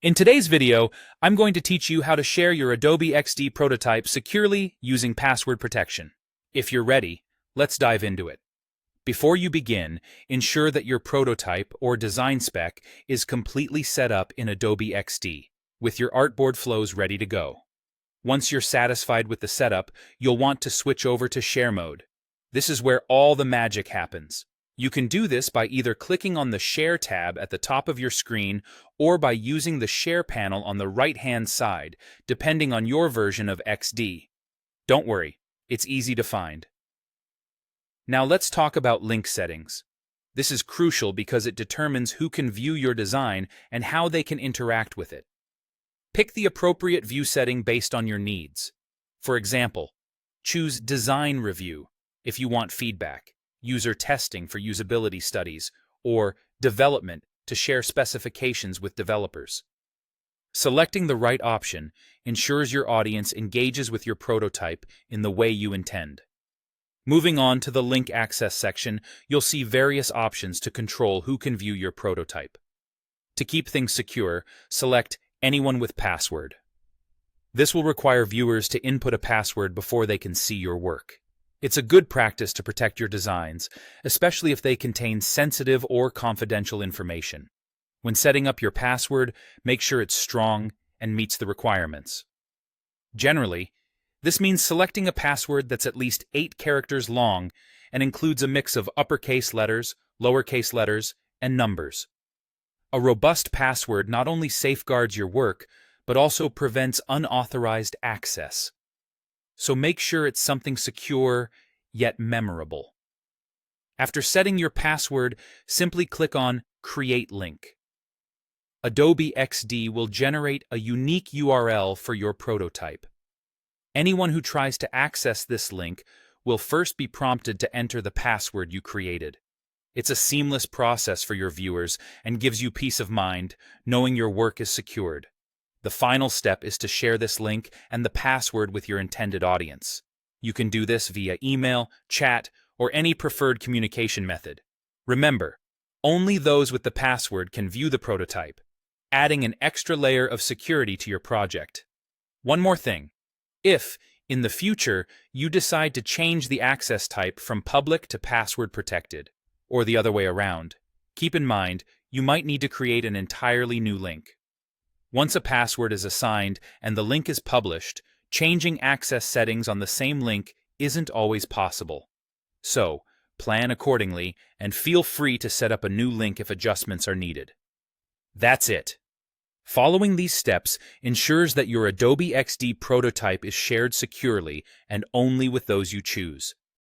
In today's video, I'm going to teach you how to share your Adobe XD prototype securely using password protection. If you're ready, let's dive into it. Before you begin, ensure that your prototype or design spec is completely set up in Adobe XD, with your artboard flows ready to go. Once you're satisfied with the setup, you'll want to switch over to Share mode. This is where all the magic happens. You can do this by either clicking on the Share tab at the top of your screen or by using the Share panel on the right-hand side, depending on your version of XD. Don't worry, it's easy to find. Now let's talk about link settings. This is crucial because it determines who can view your design and how they can interact with it. Pick the appropriate view setting based on your needs. For example, choose Design Review if you want feedback, User Testing for usability studies, or Development to share specifications with developers. Selecting the right option ensures your audience engages with your prototype in the way you intend. Moving on to the Link Access section, you'll see various options to control who can view your prototype. To keep things secure, select Anyone with Password. This will require viewers to input a password before they can see your work. It's a good practice to protect your designs, especially if they contain sensitive or confidential information. When setting up your password, make sure it's strong and meets the requirements. Generally, this means selecting a password that's at least 8 characters long and includes a mix of uppercase letters, lowercase letters, and numbers. A robust password not only safeguards your work, but also prevents unauthorized access. So make sure it's something secure, yet memorable. After setting your password, simply click on Create Link. Adobe XD will generate a unique URL for your prototype. Anyone who tries to access this link will first be prompted to enter the password you created. It's a seamless process for your viewers and gives you peace of mind, knowing your work is secured. The final step is to share this link and the password with your intended audience. You can do this via email, chat, or any preferred communication method. Remember, only those with the password can view the prototype, adding an extra layer of security to your project. One more thing. If, in the future, you decide to change the access type from public to password protected, or the other way around, keep in mind you might need to create an entirely new link. Once a password is assigned and the link is published, changing access settings on the same link isn't always possible. So, plan accordingly and feel free to set up a new link if adjustments are needed. That's it. Following these steps ensures that your Adobe XD prototype is shared securely and only with those you choose.